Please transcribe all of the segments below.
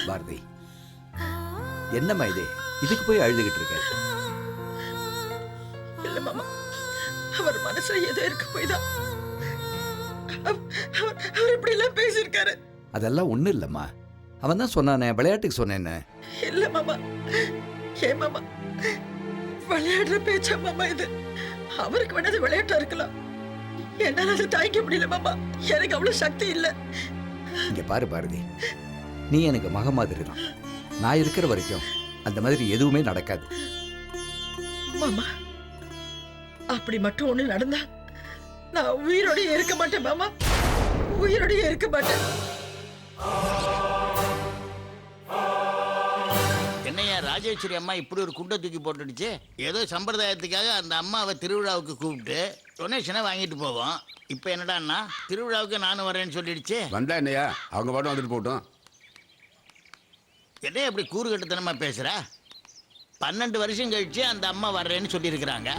பாரதி, என்னம்மா இது? இதுக்கு போய் அழுதுகிட்டு இருக்க? இல்ல மாமா, அவர் மனசுல ஏதோ இருக்க போய் தான் அவர் இப்படி எல்லாம் பேசியிருக்காரு. அதெல்லாம் ஒண்ணும் இல்லம்மா. அவன் தான் சொன்னானே, விளையாட்டுக்கு சொன்னேன்னு. இல்ல மாமா, ஏன் மாமா விளையாடுற பேச்சா மாமா இது? அவருக்கு வேணது விளையாட்டா இருக்கலாம், என்னால அதை தாங்கிக்க முடியல மாமா. எனக்கு அவ்வளவு சக்தி இல்ல. இங்க பாரு பாரதி, நீ எனக்கு மக மாதிரி தான். நான் இருக்கிற வரைக்கும் அந்த மாதிரி எதுவுமே நடக்காது. மாமா, அப்படி மட்டும் ஒண்ணு நடந்தா நான் உயிரோடய இருக்க மாட்டேன் மாமா, உயிரோடய இருக்க மாட்டேன். என்னையா ராஜேஸ்வரி அம்மா இப்படி ஒரு குண்டை தூக்கி போட்டுடுச்சு? ஏதோ சம்பிரதாயத்துக்காக அந்த அம்மாவை திருவிழாவுக்கு கூப்பிட்டு டொனேஷனை வாங்கிட்டு போவோம். இப்போ என்னடான்னா திருவிழாவுக்கு நானும் வரேன்னு சொல்லிடுச்சு. வந்தா என்னையா, அவங்க பாட்டும் வந்துட்டு போட்டோம். என்னையா இப்படி கூறுகட்டுத்தனமா பேசுற? 12 வருஷம் கழிச்சு அந்த அம்மா வர்றேன்னு சொல்லியிருக்கிறாங்க.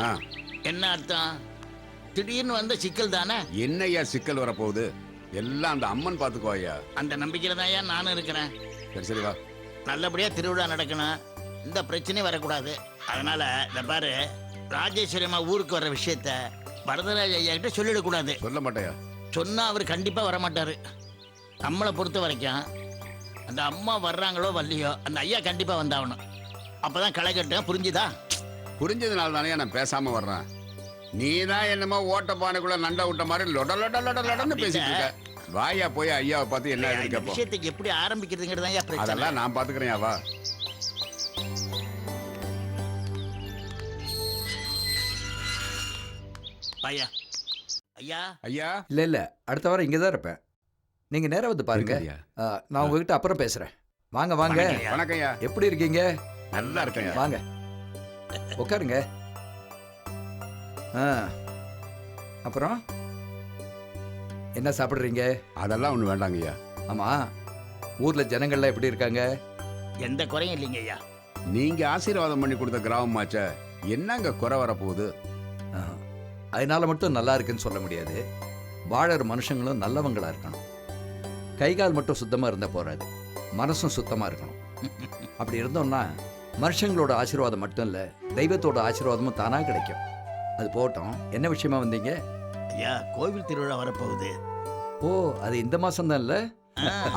என்ன அர்த்தம்? திடீர்னு வந்த சிக்கல் தானே. என்னையா சிக்கல் வரப்போகுது? எல்லாம் அந்த அம்மன் பாத்துக்கோ ஐயா. அந்த நம்பிக்கையில தான் நானும் இருக்கிறேன். சரி சரி வா. நல்லபடியா திருவிழா நடக்கணும், இந்த பிரச்சனை வரக்கூடாது. அதனால இந்த பாரு, ராஜேஸ்வரி அம்மா ஊருக்கு வர்ற விஷயத்த வரதராஜ ஐயா கிட்ட சொல்லிடக்கூடாது. சொல்ல மாட்டேயா? சொன்னா அவர் கண்டிப்பா வரமாட்டாரு. நம்மளை பொறுத்த வரைக்கும் அந்த அம்மா வர்றாங்களோ வரலையோ, அந்த ஐயா கண்டிப்பா வந்தாகணும். அப்பதான் களை கட்டும். புரிஞ்சுதா? புரிஞ்சதுனால தானே நான் பேசாம வர்றேன். நீ தான் என்னமோ ஓட்ட பானைக்குள்ள நண்டை விட்ட மாதிரி லொட லொட லொட லொடன்னு பேசிட்டு இருக்க. வாயா போய் ஐயாவை பார்த்து என்ன கேட்போம். விஷயத்துக்கு எப்படி ஆரம்பிக்கிறதுங்கிறதா பிரச்சனை. அதெல்லாம் நான் பாத்துக்கிறேன். வா. ஐயா ஐயா ஐயா. இல்ல இல்ல, அடுத்த வாரம் இங்கதான் இருப்பேன். நீங்க நேரா வந்து பாருங்க. நான் உங்ககிட்ட அப்புறம் பேசுறேன். வாங்க வாங்க. வணக்கம் ஐயா. எப்படி இருக்கீங்க? நல்லா இருக்கேன். வாங்க உட்காருங்க. அப்புறம் என்ன சாப்பிடுறீங்க? அதெல்லாம் ஒண்ணு வேண்டாங்க ஐயா. ஆமா, ஊர்ல ஜனங்கள்லாம் எப்படி இருக்காங்க? எந்த குறையும் இல்லைங்க ஐயா. நீங்க ஆசீர்வாதம் பண்ணி கொடுத்த கிராமமாச்ச, என்னங்க குறை வரப்போகுது? அதனால மட்டும் நல்லா இருக்குன்னு சொல்ல முடியாது. வாழற மனுஷங்களும் நல்லவங்களா இருக்கணும். கை கால் மட்டும் சுத்தமா இருந்தா போறாது, மனசும் சுத்தமா இருக்கணும். அப்படி இருந்தோம்னா மனுஷங்களோட ஆசீர்வாதம் மட்டும் இல்ல, தெய்வத்தோட ஆசீர்வாதமும் தானா கிடைக்கும். அது போட்டோம். என்ன விஷயமா வந்தீங்க? ஐயா, கோவில் திருவிழா வரப்போகுது. ஓ, அது இந்த மாசம் தான் இல்ல?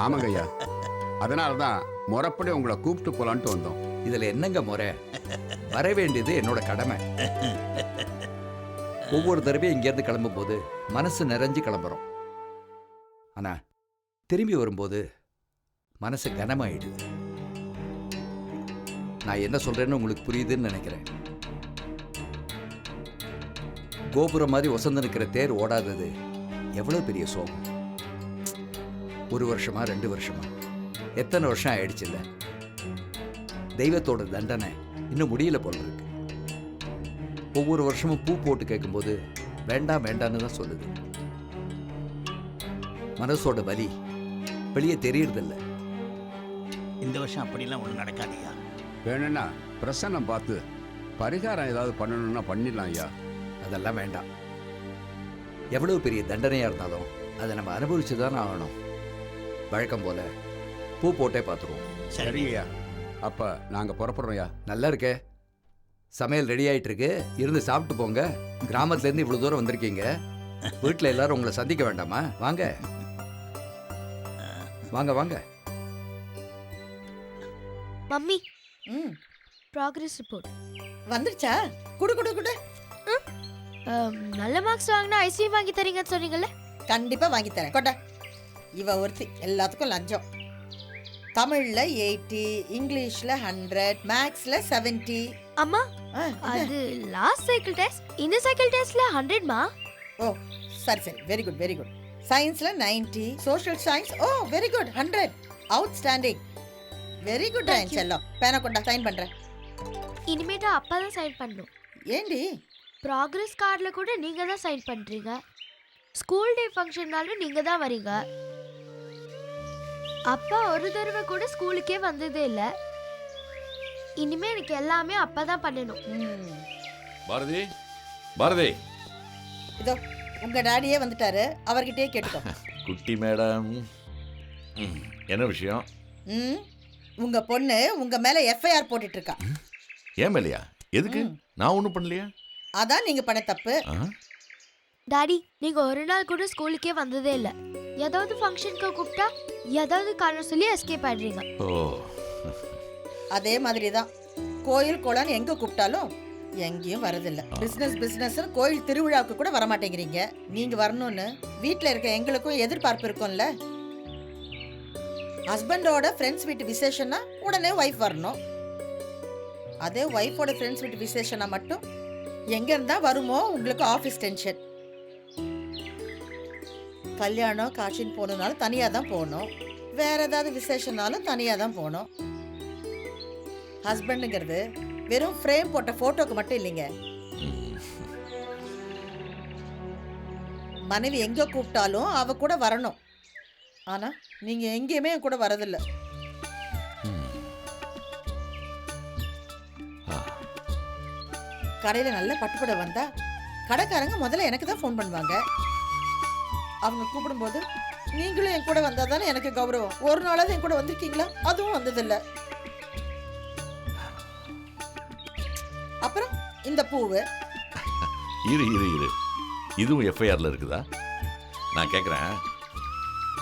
ஆமாங்க ஐயா. அதனாலதான் முறைப்படி உங்களை கூப்பிட்டு போலான்ட்டு வந்தோம். இதுல என்னங்க முறை? வர வேண்டியது என்னோட கடமை. ஒவ்வொரு தடவையும் இங்கேருந்து கிளம்பும் போது மனசு நிறைஞ்சு கிளம்புறோம். ஆனா திரும்பி வரும்போது மனசு கனமாயிடுது. நான் என்ன சொல்றேன்னு உங்களுக்கு புரியுதுன்னு நினைக்கிறேன். கோபுரம் மாதிரி ஒசந்து நிற்கிற தேர் ஓடாதது எவ்வளவு பெரிய சோகம். 1 வருஷமா 2 வருஷமா எத்தனை வருஷம் ஆயிடுச்சு இல்ல? தெய்வத்தோட தண்டனை இன்னும் முடியல போல இருக்கு. ஒவ்வொரு வருஷமும் பூ போட்டு கேட்கும்போது வேண்டாம் வேண்டான்னு தான் சொல்லுது. மனசோட வலி வெளியே தெரியறதில்ல. இந்த வருஷம் அப்படிலாம் ஒன்றும் நடக்காதுயா. வேணும்னா பிரசன்னம் பார்த்து பரிகாரம் ஏதாவது பண்ணணும்னா பண்ணிடலாம் ஐயா. அதெல்லாம் வேண்டாம். எவ்வளவு பெரிய தண்டனையா இருந்தாலும் அதை நம்ம அனுபவிச்சுதான் ஆகணும். வழக்கம் போல பூ போட்டே பார்த்துருவோம். சரி ஐயா. அப்ப நாங்க புறப்படுறோம் ஐயா. நல்லா இருக்கே. சமையல் ரெடி ஆயிட்டு இருக்கு, இருந்து சாப்பிட்டு போங்க. கிராமத்துல இருந்து இவ்வளவு தூரம் வந்திருக்கீங்க, வீட்டுல எல்லாரும் உங்களை சந்திக்க வேண்டாமா? வாங்க வாங்க வாங்க. மம்மி, ப்ராக்ரஸ் ரிப்போர்ட் வந்துருச்சா? குடு குடு குடு. நல்ல மார்க்ஸ் வாங்கினா ஐஸ்கிரீம் வாங்கி தரீங்கன்னு சொன்னீங்கல்ல? கண்டிப்பா வாங்கி தரேன். கொண்ட. இவ ஒருத்தி எல்லாத்துக்கும் லஞ்சம். தமிழ்ல 80, இங்கிலீஷ்ல 100, மேக்ஸ்ல 70. அம்மா, அது லாஸ்ட் சைக்கிள் டெஸ்ட். இந்த சைக்கிள் டெஸ்ட்ல 100 மா? ஓ சரி சரி, வெரி குட் வெரி குட். சயின்ஸ்ல 90, சோஷியல் சயின்ஸ் ஓ very good 100. Outstanding. Very good range எல்லாம். பேனா கொண்டா, சைன் பண்றேன். இனிமேட்டு அப்பா தான் சைன் பண்ணணும். ஏண்டி? ப்ராக்ரஸ் கார்டுல கூட நீங்க தான் சைன் பண்றீங்க. ஸ்கூல் டே ஃபங்க்ஷன்னாலும் நீங்க தான் வரீங்க. அப்பா ஒரு தடவை கூட ஸ்கூலுக்கே வந்ததே இல்ல. இனிமே எனக்கு எல்லாமே அப்பா தான் பண்ணணும். பாரதி, பாரதி, இதோ உங்க டாடியே வந்துட்டாரு, அவர்கிட்டயே கேட்டுக்கோ. குட்டி மேடம், என்ன விஷயம்? உங்க பொண்ணு உங்க மேல எஃப்ஐஆர் போட்டுட்டு இருக்கா. ஏன் மேலையா? எதுக்கு? நான் ஒன்றும் பண்ணலையா? அதான் நீங்க பண்ண தப்பு. ஆ? டாடி நீங்க ஒரு நாள் கூட ஸ்கூலுக்கே வந்ததே இல்ல. ஏதாவது ஃபங்க்ஷனுக்கு கூப்பிட்டா ஏதாவது காரணம் சொல்லி எஸ்கேப் ஆயிடுறீங்க. ஓ, அதே மாதிரி தான் கோயில் குளம்னு எங்க கூப்பிட்டாலும் எங்கேயும் வரதில்ல. பிசினஸ் கோயில் திருவிழாவுக்கு கூட வர மாட்டேங்கிறீங்க. நீங்க வரணும்னு வீட்டில் இருக்க எங்களுக்கும் எதிர்பார்ப்பு இருக்கும்ல. ஹஸ்பண்டோட ஃப்ரெண்ட்ஸ் வீட்டு விசேஷம்னா உடனே ஒய்ஃப் வரணும். அதே ஒய்ஃபோட ஃப்ரெண்ட்ஸ் வீட்டு விசேஷம்னா மட்டும் எங்க இருந்தா வருமோ உங்களுக்கு ஆஃபீஸ் டென்ஷன். கல்யாணம் காட்சின்னு போகணுன்னாலும் தனியா தான் போகணும். வேற ஏதாவது விசேஷம்னாலும் தனியா தான் போகணும். ஹஸ்பண்டுங்கிறது வெறும் ஃப்ரேம் போட்ட போட்டோக்கு மட்டும் இல்லைங்க. மனைவி எங்க கூப்பிட்டாலும் அவ கூட வரணும். ஆனா நீங்க எங்கேயுமே என் கூட வரதில்ல. கடையில நல்ல பட்டுப்பட வந்தா கடைக்காரங்க முதல்ல எனக்கு தான் ஃபோன் பண்ணுவாங்க. அவங்க கூப்பிடும்போது நீங்களும் என் கூட வந்தா தானே எனக்கு கௌரவம். ஒரு நாளாவது என் கூட வந்திருக்கீங்களா? அதுவும் வந்ததில்லை. அப்புறம் இந்த பூவு இரு இரு இரு, இதுவும் எஃப்ஐஆர்ல இருக்குதா? நான் கேட்குறேன்,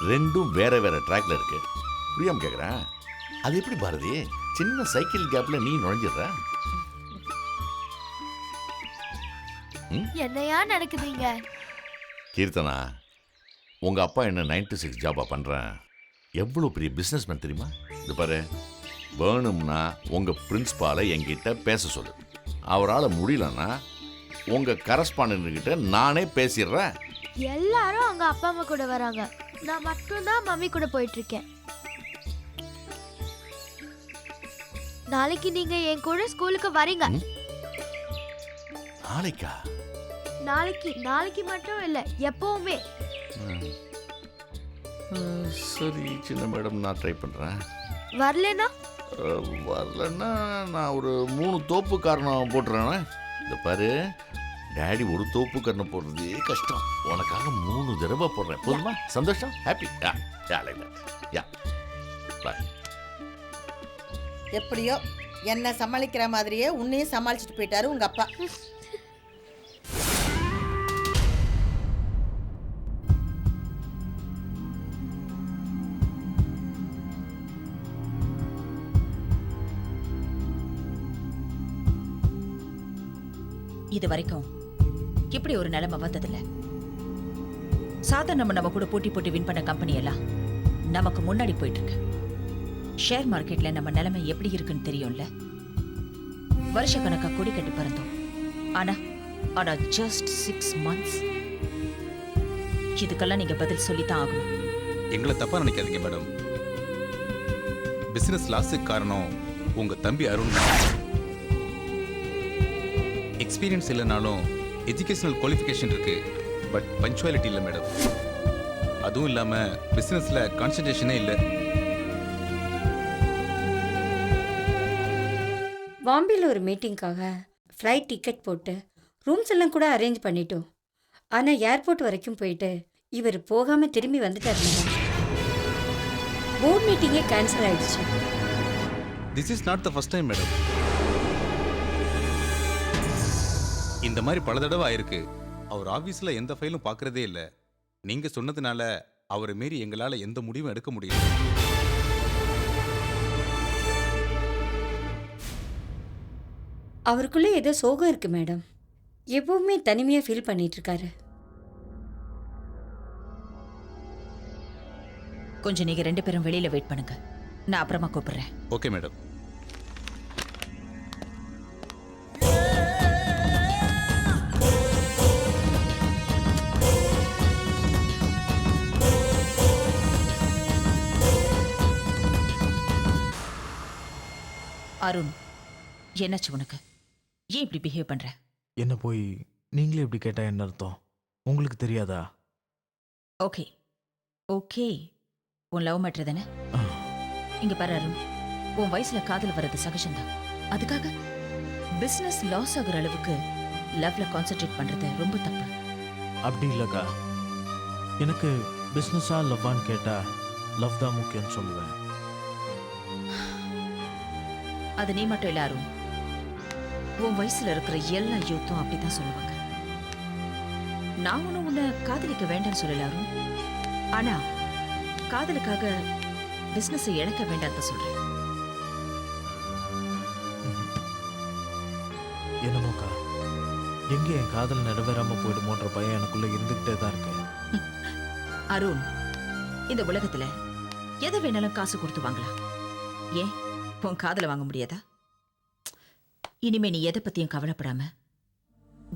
ரெண்டும் வேற வேற ட்ராக்ல இருக்கு. புரியாம கேட்குறேன். அது எப்படி பாரதி சின்ன சைக்கிள் கேப்ல நீ நுழைஞ்சிடுற? என்னையா நடக்குதுங்க? கீர்த்தனா, உங்க அப்பா என்ன 9 to 6 ஜாபா பண்றேன். எவ்வளோ பெரிய பிஸ்னஸ்மேன் தெரியுமா? இது பாரு, வேணும்னா உங்க பிரின்ஸ்பாலை என்கிட்ட பேச சொல்லு. அவரால் முடியலன்னா உங்க கரஸ்பாண்டன்ட் கிட்ட நானே பேசிடுறேன். எல்லாரும் அவங்க அப்பா அம்மா கூட வராங்க. நான் மட்டும்தான் மம்மி கூட போயிட்டு இருக்கேன். நாளைக்கு நீங்க என் கூட ஸ்கூலுக்கு வரீங்க. நாளைக்கா? நாளைக்கு மட்டும் இல்ல, எப்பவுமே. சரி சின்ன மேடம், நான் ட்ரை பண்றேன். வரலனா வரலன்னா நான் ஒரு 3 தோப்பு காரணம் போட்டுறேன். இந்த பாரு, டேடி ஒரு தோப்பு காரணம் போடுறதே கஷ்டம். உனக்காக 3 தடவை போடுறேன். போதுமா? சந்தோஷம்? ஹாப்பி? யா பாய். எப்படியோ என்ன சமாளிக்கிற மாதிரியே உன்னையும் சமாளிச்சுட்டு போயிட்டாரு உங்க அப்பா. இது வரைக்கும் இப்படி ஒரு நிலைமை வந்ததில்ல. சாதாரண நம்ம கூட போட்டி வின் பண்ண கம்பெனி எல்லாம் நமக்கு முன்னாடி போயிட்டு இருக்கு. ஷேர் மார்க்கெட்ல நம்ம நிலைமை எப்படி இருக்குன்னு தெரியும்ல. வருஷ கணக்கா கொடி கட்டி பறந்தோம். ஆனா ஜஸ்ட் 6 months. இதுக்கெல்லாம் நீங்க பதில் சொல்லித்தான் ஆகணும். எங்களை தப்பா நினைக்காதீங்க மேடம். பிசினஸ் லாஸுக்கு காரணம் உங்க தம்பி அருண். எக்ஸ்பீரியன்ஸ் இல்லைனாலும் எஜுகேஷனல் குவாலிஃபிகேஷன் இருக்கு, பட் பஞ்சுவாலிட்டி இல்லை மேடம். அதுவும் இல்லாம பிசினஸ்ல கான்சன்ட்ரேஷனே இல்லை. பாம்பேல ஒரு மீட்டிங்காக ஃப்ளைட் டிக்கெட் போட்டு ரூம்ஸ் எல்லாம் கூட அரேஞ்ச் பண்ணிட்டோம். ஆனால் ஏர்போர்ட் வரைக்கும் போயிட்டு இவர் போகாமல் திரும்பி வந்துட்டார். போர்ட் மீட்டிங்கே கேன்சல் ஆயிடுச்சு. This is not the first time madam. இந்த மாதிரி பல தடவை ஆயிருக்கு. அவர் ஆஃபீஸில் எந்த ஃபைலும் பார்க்குறதே இல்லை. நீங்கள் சொன்னதுனால அவரை மீறி எங்களால் எந்த முடிவும் எடுக்க முடியல. அவருக்குள்ளே ஏதோ சோகம் இருக்கு மேடம். எப்பவுமே தனிமையாக ஃபீல் பண்ணிட்டு இருக்காரு. கொஞ்சம் நீங்க 2 பேரும் வெளியில வெயிட் பண்ணுங்க. நான் அப்புறமா கூப்பிடுறேன். Okay madam. அருண், என்னாச்சு உனக்கு? ஏன் இப்படி பிஹேவ் பண்ற? என்ன போய் நீங்களே இப்படி கேட்டா என்ன அர்த்தம்? உங்களுக்கு தெரியாதா? ஓகே ஓகே, உன் லவ் மேட்ரு தானே? இங்க பாரு அருண், உன் வயசுல காதல் வர்றது சகஜம்தான். அதுக்காக பிசினஸ் லாஸ் ஆகுற அளவுக்கு லவ்ல கான்சென்ட்ரேட் பண்றது ரொம்ப தப்பு. அப்படி இல்லக்கா, எனக்கு பிஸ்னஸா லவ்வான்னு கேட்டா லவ் தான் முக்கியம்னு சொல்லுவேன். அது நீ மட்டும் இல்ல அருண். உன் வயசுல இருக்கிற எல்லா யூத்தும் அப்படித்தான் சொல்லுவாங்க. நான் ஒன்னும் உன்னை காதலிக்க வேண்டாம்னு சொல்லல அருண். ஆனா காதலுக்காக பிசினஸை இழக்க வேண்டாம்னு சொல்றேன். என்னமோக்கா எங்கே என் காதல் நிறைவேறாம போயிடுமோன்ற பயம் எனக்குள்ள இருந்துகிட்டே தான் இருக்கு. அருண், இந்த உலகத்துல எதை வேணாலும் காசு கொடுத்து வாங்கலாம். ஏன் உன் காதல வாங்க முடியாதா? இனிமே நீ எதை பத்தியும் கவலைப்படாம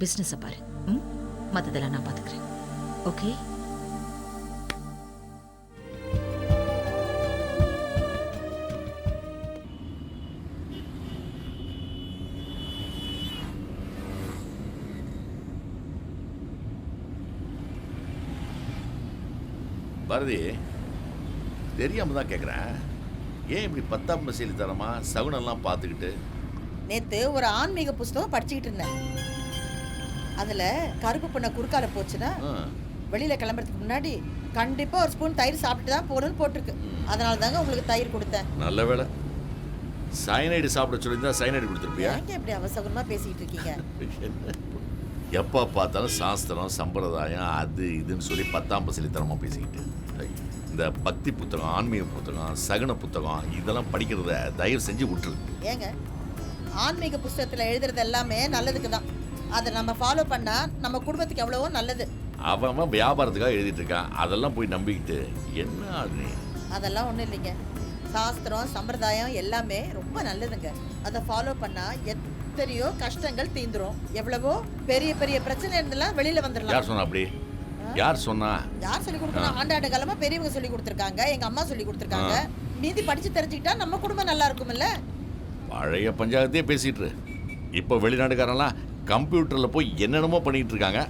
பிசினஸ் பாரு. மத்ததெல்லாம் நான் பாத்துக்கிறேன். ஓகே? பாரதி, தெரியாம தான் கேட்குறேன். ஏன் இப்படி 10ஆம் பசியில் தரமா சகுனெல்லாம் பார்த்துக்கிட்டு? நேத்து ஒரு ஆன்மீக புஸ்தகம் படிச்சுக்கிட்டு இருந்தேன். அதுல கருப்பு பொண்ணை குறுக்கால போச்சுன்னா வெளியில கிளம்புறதுக்கு முன்னாடி கண்டிப்பா ஒரு ஸ்பூன் தயிர் சாப்பிட்டு தான் போகணும்னு போட்டிருக்கு. அதனால தாங்க உங்களுக்கு தயிர் கொடுத்தேன். நல்ல வேளை. சைனைடு சாப்பிட சொல்லியிருந்தா சைனைடு கொடுத்துருப்பியா? ஏங்க இப்படி அவசரமா பேசிக்கிட்டு இருக்கீங்க? எப்போ பார்த்தாலும் சாஸ்திரம் சம்பிரதாயம் அது இதுன்னு சொல்லி 10ஆம் பசியில் தரமா பேசிக்கிட்டு. இந்த பக்தி புத்தகம், ஆன்மீக புத்தகம், சகுன புத்தகம் இதெல்லாம் படிக்கிறத தயவு செஞ்சு விட்டுரு. ஏங்க, ஆன்மீக புஸ்தகத்துல எழுதுறது எல்லாமே நல்லதுக்கு தான். அதை நம்ம ஃபாலோ பண்ணா நம்ம குடும்பத்துக்கு எவ்வளவோ நல்லது. அவன் வியாபாரத்துக்காக எழுதிட்டு இருக்கான். அதெல்லாம் போய் நம்பிக்கிட்டு என்ன ஆகுது? அதெல்லாம் ஒன்றும் இல்லைங்க. சாஸ்திரம் சம்பிரதாயம் எல்லாமே ரொம்ப நல்லதுங்க. அதை ஃபாலோ பண்ணா எத்தனையோ கஷ்டங்கள் தீந்துரும். எவ்வளவோ பெரிய பெரிய பிரச்சனை இருந்தெல்லாம் வெளியில வந்துடலாம். யார் சொன்னா அப்படி? யார் சொன்னா? யார் சொல்லி கொடுக்கணும்? ஆண்டாண்டு காலமா பெரியவங்க சொல்லி கொடுத்துருக்காங்க. எங்க அம்மா சொல்லி கொடுத்துருக்காங்க. மீதி படிச்சு தெரிஞ்சுக்கிட்டா நம்ம குடும்பம் நல்லா இருக்கும்ல. பழைய பஞ்சாயத்தையே பேசிட்டு இப்போ வெளிநாட்டுக்காரெல்லாம் கம்ப்யூட்டர்ல போய் என்னென்னமோ பண்ணிட்டு இருக்காங்க.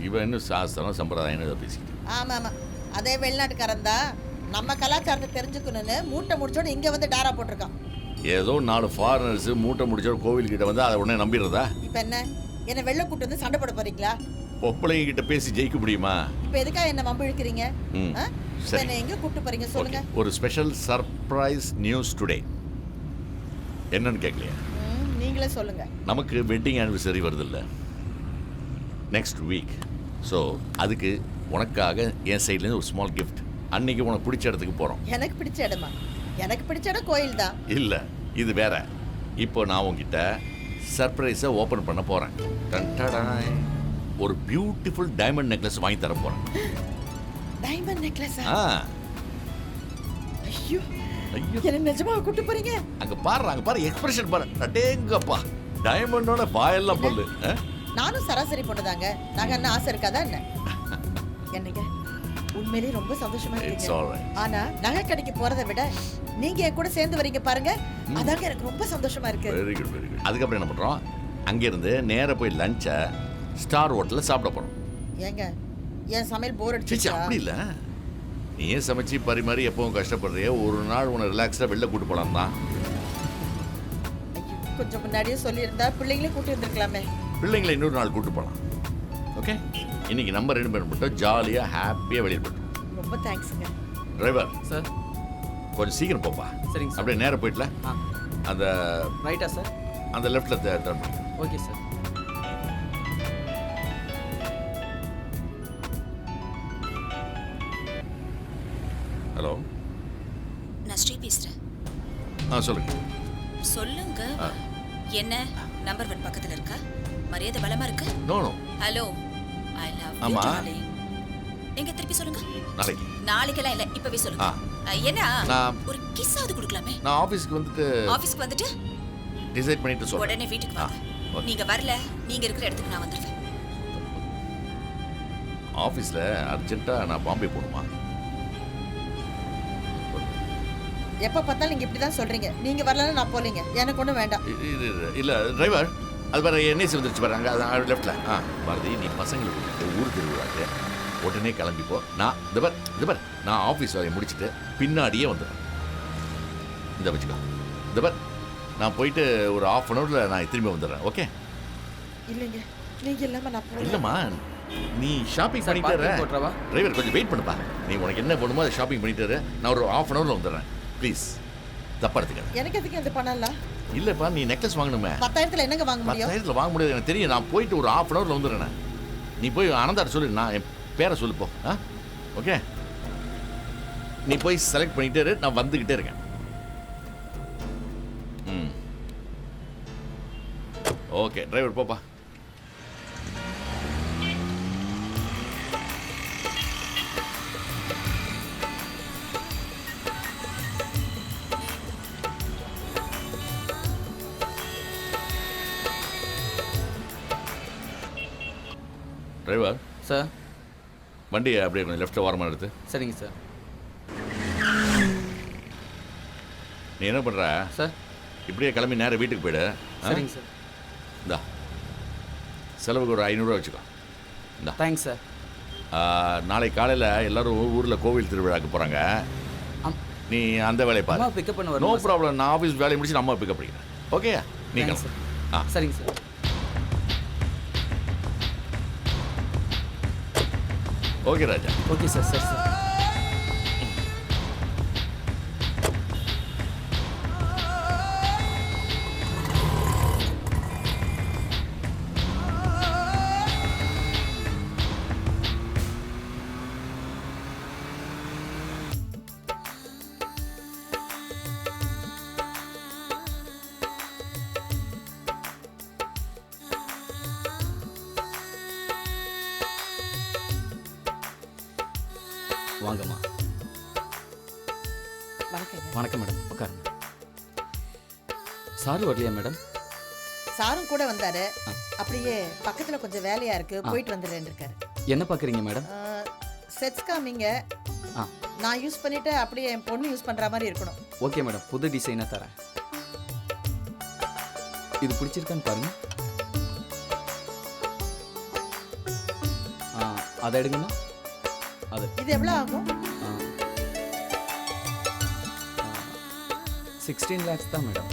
இவன் இன்னும் சாஸ்திரம் சம்பிரதாயம் பேசிட்டு. ஆமா ஆமா, அதே வெளிநாட்டுக்காரன் தான் நம்ம கலாச்சாரத்தை தெரிஞ்சுக்கணும்னு மூட்டை முடிச்சோட இங்க வந்து டாரா போட்டிருக்கான். ஏதோ 4 ஃபாரினர்ஸ் மூட்டை முடிச்சோட கோவில்கிட்ட வந்து அதை உடனே நம்பிடுறதா? இப்ப என்ன வெள்ள கூட்டு வந்து சண்டை போட போறீங்களா? பொம்பளைங்க கிட்ட பேசி ஜெயிக்க முடியுமா? இப்ப எதுக்கா என்ன வம்பு இழுக்கிறீங்க? சரி, என்ன எங்க கூட்டு போறீங்க சொல்லுங்க. ஒரு ஸ்பெஷல் சர்ப்ரைஸ் நியூஸ் டுடே. என்னன்னு கேட்கலையா? நீங்களே சொல்லுங்க. நமக்கு வெட்டிங் ஆனிவர்சரி வருது இல்ல, நெக்ஸ்ட் வீக். ஸோ அதுக்கு உனக்காக என் சைட்லேருந்து ஒரு ஸ்மால் கிஃப்ட். அன்னைக்கு உனக்கு பிடிச்ச இடத்துக்கு போகிறோம். எனக்கு பிடிச்ச இடமா? எனக்கு பிடிச்ச இடம் கோயில் தான். இல்லை, இது வேற. இப்போ நான் உங்ககிட்ட சர்ப்ரைஸை ஓப்பன் பண்ண போகிறேன். ஒரு பியூட்டிஃபுல் டைமண்ட் நெக்லஸ் வாங்கி தர போகிறேன். டைமண்ட் நெக்லஸா? ஐயோ ஐயோ, என்ன நிஜமா கூட்டி போறீங்க? அங்க பாரு எக்ஸ்பிரஷன் பாரு. அடேங்கப்பா, டைமண்டோட பாயெல்லாம் பல்லு. நானும் சராசரி பொண்ணுதாங்க. நாங்க என்ன ஆசை இருக்காதா என்ன? என்னங்க உண்மையிலேயே ரொம்ப சந்தோஷமா இருக்கு. ஆனா நகை கடைக்கு போறதை விட நீங்க என் கூட சேர்ந்து வரீங்க பாருங்க, அதாங்க எனக்கு ரொம்ப சந்தோஷமா இருக்கு. Very good very good. அதுக்கப்புறம் என்ன பண்றோம்? அங்கிருந்து நேரா போய் லஞ்சை ஸ்டார் ஹோட்டல்ல சாப்பிட போறோம். ஏங்க என் சமையல் போர் அடிச்சிச்சு? அப்படி இல்ல, நீயே சமைச்சு பரிமாறி எப்பவும் கஷ்டப்படுறிய, ஒரு நாள் உன்னை ரிலாக்ஸா வெளில கூட்டு போலாம் தான். கொஞ்சம் முன்னாடியே சொல்லியிருந்தா பிள்ளைங்களே கூட்டி வந்திருக்கலாமே. பிள்ளைங்களை இன்னொரு நாள் கூட்டு போலாம். ஓகே, இன்னைக்கு நம்ம 2 பேரும் மட்டும் ஜாலியா ஹாப்பியா வெளியே போட்டோம். ரொம்ப தேங்க்ஸ்ங்க. டிரைவர் சார், கொஞ்சம் சீக்கிரம் போப்பா. சரிங்க சார். அப்படியே நேரா போயிட்டல அந்த ரைட்டா சார்? அந்த லெஃப்ட்ல டர்ன் பண்ணு. Okay sir. ஹலோ, நான் ஸ்ரீ பேசுறேன். சொல்லுங்க. சொல்லுங்க. என்ன நம்பர் 1 பக்கத்துல இருக்கா? மரியாதை பலமா இருக்கு? No no. Hello, I love you ஆமா. டார்லிங். எங்க திருப்பி சொல்லுங்க. நாளைக்கு. நாளைக்கெல்லாம் இல்ல, இப்பவே சொல்லுங்க. என்ன ஒரு கிஸ் ஆவது கொடுக்கலாமே? நான் ஆபீஸ்க்கு வந்துட்டு டிசைட் பண்ணிட்டு சொல்றேன். உடனே வீட்டுக்கு வாங்க. நீங்க வரல, நீங்க இருக்கிற இடத்துக்கு நான் வந்துடுவேன். ஆபீஸ்ல அர்ஜென்ட்டா நான் பாம்பே போகணுமா? எப்ப பார்த்தாலும் நீங்க இப்படிதான் சொல்றீங்க. நீங்க வரலன்னா நான் போலீங்க, எனக்கு ஒன்றும் வேண்டாம். இல்ல டிரைவர், அது வேற என்ஐசி வந்துருச்சு பாருங்க, அது லெஃப்ட்ல. பாரதி, நீ பசங்களுக்கு ஊர் திருவிழாக்கு உடனே கிளம்பிப்போ. நான் இது பார் நான் ஆஃபீஸ் வேலையை முடிச்சுட்டு பின்னாடியே வந்துடுறேன். இந்த வச்சுக்கோ. இது பார், நான் போயிட்டு ஒரு 1/2 அன் ஹவர்ல நான் திரும்பி வந்துடுறேன். ஓகே? இல்லைங்க, நீங்க இல்லாம நான் போறேன். இல்லம்மா, நீ ஷாப்பிங் பண்ணிட்டு போட்றவா? டிரைவர் கொஞ்சம் வெயிட் பண்ணுப்பா. நீ உனக்கு என்ன பண்ணுமோ அதை ஷாப்பிங் பண்ணிட்டு நான் ஒரு 1/2 அன் ஹவர்ல வந்துடுறேன். ப்ளீஸ், தப்பா எடுத்துக்க. எனக்கு எதுக்கு இந்த பணம்லாம்? இல்லப்பா நீ நெக்லஸ் வாங்கணுமே. 10,000த்துல என்னங்க வாங்க முடியும்? 10,000த்துல வாங்க முடியாது எனக்கு தெரியும். நான் போயிட்டு ஒரு 1/2 hourல வந்துடுறேன். நீ போய் ஆனந்தாட்ட சொல்லு, நான் என் பேரை சொல்லு போ. ஓகே, நீ போய் செலக்ட் பண்ணிட்டே இரு, நான் வந்துகிட்டே இருக்கேன். ம் ஓகே, டிரைவர் போப்பா. Driver sir. வண்டியை அப்படியே கொஞ்சம் லெஃப்ட்டில் ஓரமாக எடுத்து. சரிங்க சார். நீ என்ன பண்ணுற சார்? இப்படியே கிளம்பி நேரம் வீட்டுக்கு போயிடு. சரிங்க சார். இந்தா செலவுக்கு ஒரு 500 வச்சுக்கோ. இந்தா. Thanks sir. நாளைக்கு காலையில் எல்லாரும் ஊரில் கோவில் திருவிழாக்கு போகிறாங்க. நீ அந்த வேலையை பாரு. அம்மா பிக்கப் பண்ண நோ வரணும். ப்ராப்ளம், நான் ஆஃபீஸ் வேலையை முடிச்சு அம்மா பிக்கப் பண்ணிக்கிறேன். ஓகே நீ தேங்க்ஸ் கிளம்பு. சரிங்க sir. Okay Raja. Okay sir. சரி சார். வாங்கம்மா. வணக்கங்க. வணக்கம் மேடம், உட்காருங்க. சாரு வரலையா மேடம்? சாரும் கூட வந்தாரு. அப்படியே பக்கத்துல கொஞ்சம் வேலையா இருக்கு, போயிட்டு வந்துடுறேன்னு இருக்காரு. என்ன பார்க்குறீங்க மேடம்? செட்ஸ் காமிங்க. நான் யூஸ் பண்ணிட்டு அப்படியே என் பொண்ணு யூஸ் பண்ற மாதிரி இருக்கணும். ஓகே மேடம், புது டிசைனாக தரேன். இது பிடிச்சிருக்கான்னு பாருங்க. அதை எடுங்கம்மா. அது இது எவ்வளோ ஆகும்? 16 lakhs தான் மேடம்.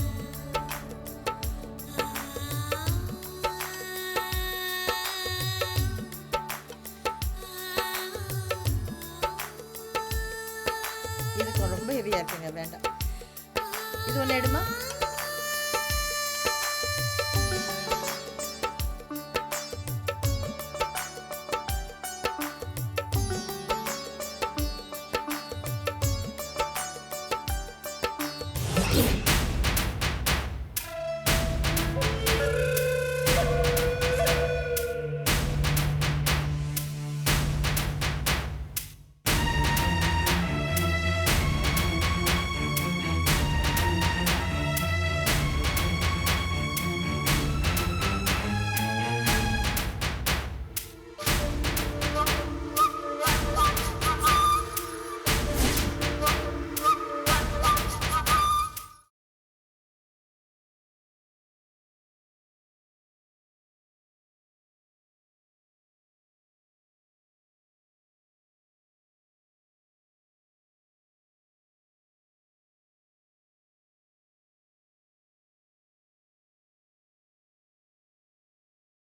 இதுக்கு ரொம்ப ஹெவியா இருக்குங்க, வேண்டாம். இது ஒன்று எடுமா.